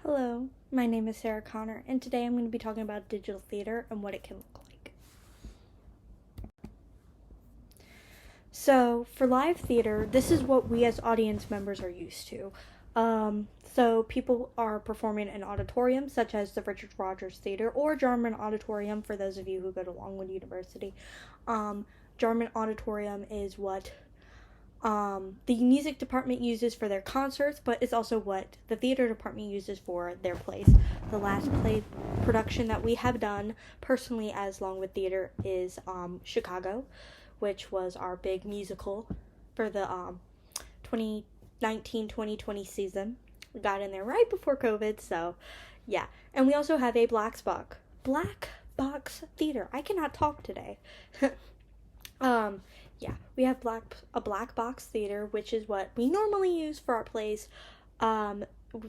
Hello, my name is Sarah Connor, and today I'm going to be talking about digital theater and what it can look like. So, for live theater, this is what we as audience members are used to. So people are performing in auditoriums such as the Richard Rogers Theater or Jarman Auditorium for those of you who go to Longwood University. Jarman Auditorium is what the music department uses for their concerts, but it's also what the theater department uses for their plays. The last play production that we have done personally as Longwood Theater is Chicago, which was our big musical for the 2019-2020 season. We got in there right before COVID, so yeah. And we also have a black box theater. I cannot talk today. Yeah, we have a black box theater, which is what we normally use for our plays.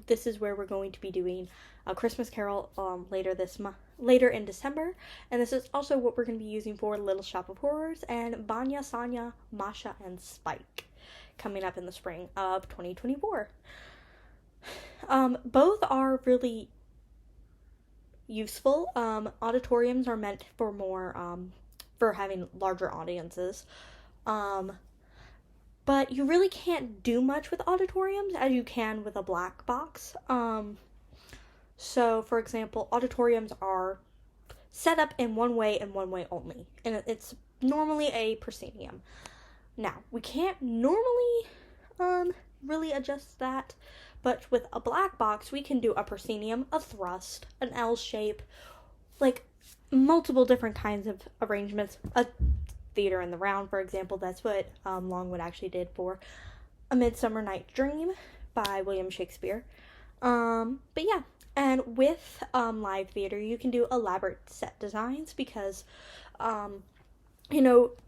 This is where we're going to be doing A Christmas Carol later in December, and this is also what we're going to be using for Little Shop of Horrors and Banya, Sanya, Masha, and Spike coming up in the spring of 2024. Both are really useful. Auditoriums are meant for more for having larger audiences. But you really can't do much with auditoriums as you can with a black box. So, for example, auditoriums are set up in one way and one way only. And it's normally a proscenium. Now, we can't normally really adjust that. But with a black box, we can do a proscenium, a thrust, an L shape, like multiple different kinds of arrangements. A theater in the round, for example, that's what Longwood actually did for A Midsummer Night's Dream by William Shakespeare. But yeah, and with live theater, you can do elaborate set designs because,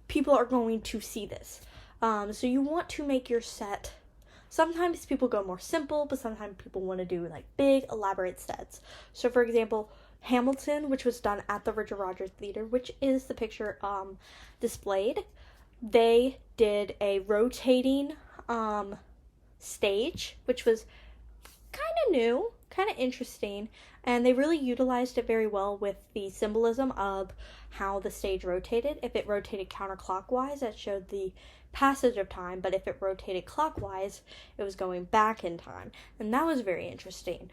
people are going to see this. So you want to make your set. Sometimes people go more simple, but sometimes people want to do like big, elaborate sets. So, for example, Hamilton, which was done at the Richard Rogers Theater, which is the picture displayed, they did a rotating stage, which was kind of new, kind of interesting, and they really utilized it very well with the symbolism of how the stage rotated. If it rotated counterclockwise, that showed the passage of time, but if it rotated clockwise, it was going back in time, and that was very interesting.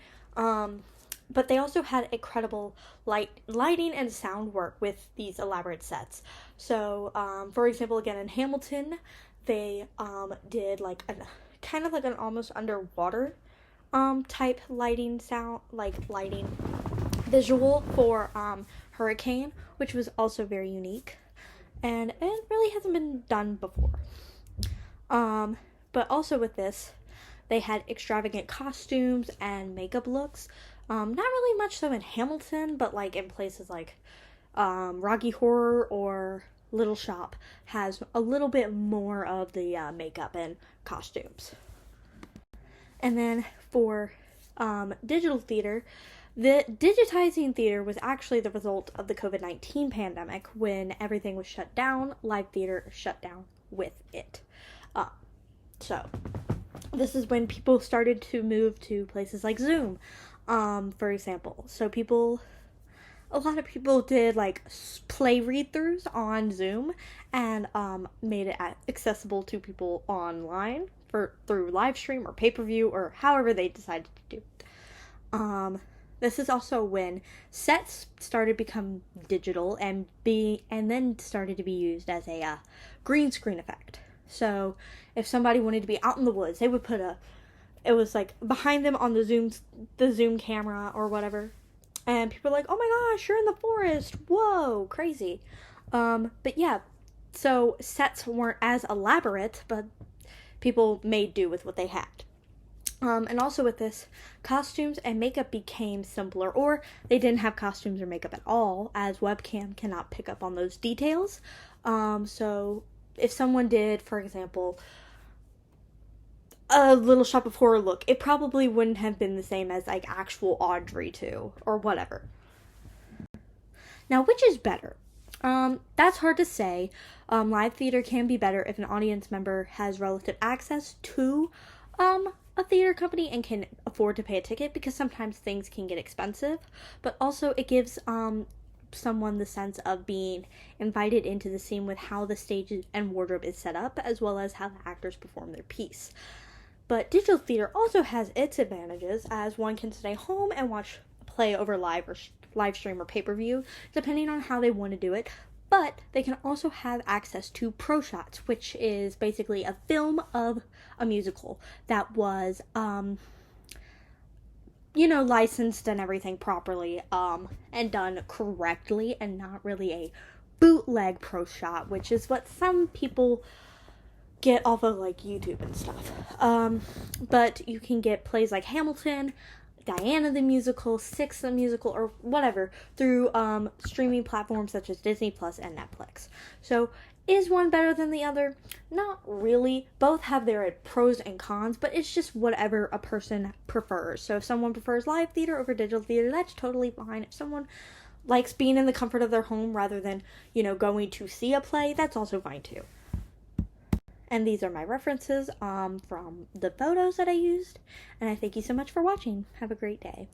But they also had incredible lighting and sound work with these elaborate sets. So, for example, again in Hamilton, they did like kind of like an almost underwater type lighting visual for Hurricane, which was also very unique, and it really hasn't been done before. But also with this, they had extravagant costumes and makeup looks. Not really much so in Hamilton, but like in places like Rocky Horror or Little Shop has a little bit more of the makeup and costumes. And then for digital theater, the digitizing theater was actually the result of the COVID-19 pandemic. When everything was shut down, live theater shut down with it. So this is when people started to move to places like Zoom, for example. So a lot of people did like play read-throughs on Zoom and made it accessible to people online through live stream or pay-per-view or however they decided to do it. This is also when sets started to become digital and then started to be used as a green screen effect. So if somebody wanted to be out in the woods, they would it was like behind them on the Zoom camera or whatever. And people are like, oh my gosh, you're in the forest. Whoa, crazy. But yeah, so sets weren't as elaborate, but people made do with what they had. And also with this, costumes and makeup became simpler, or they didn't have costumes or makeup at all, as webcam cannot pick up on those details. So if someone did, for example, a Little Shop of Horror look, it probably wouldn't have been the same as like actual Audrey 2 or whatever. Now, which is better? That's hard to say. Live theater can be better if an audience member has relative access to a a theater company and can afford to pay a ticket, because sometimes things can get expensive, but also it gives someone the sense of being invited into the scene with how the stage and wardrobe is set up, as well as how the actors perform their piece. But digital theater also has its advantages, as one can stay home and watch a play over live stream or pay-per-view, depending on how they want to do it. But they can also have access to pro shots, which is basically a film of a musical that was licensed and everything properly, and done correctly, and not really a bootleg pro shot, which is what some people get off of like YouTube and stuff. But you can get plays like Hamilton, Diana the Musical, Six the Musical, or whatever through streaming platforms such as Disney Plus and Netflix. So is one better than the other? Not really. Both have their pros and cons, but it's just whatever a person prefers. So if someone prefers live theater over digital theater, that's totally fine. If someone likes being in the comfort of their home rather than, going to see a play, that's also fine too. And these are my references from the photos that I used. And I thank you so much for watching. Have a great day.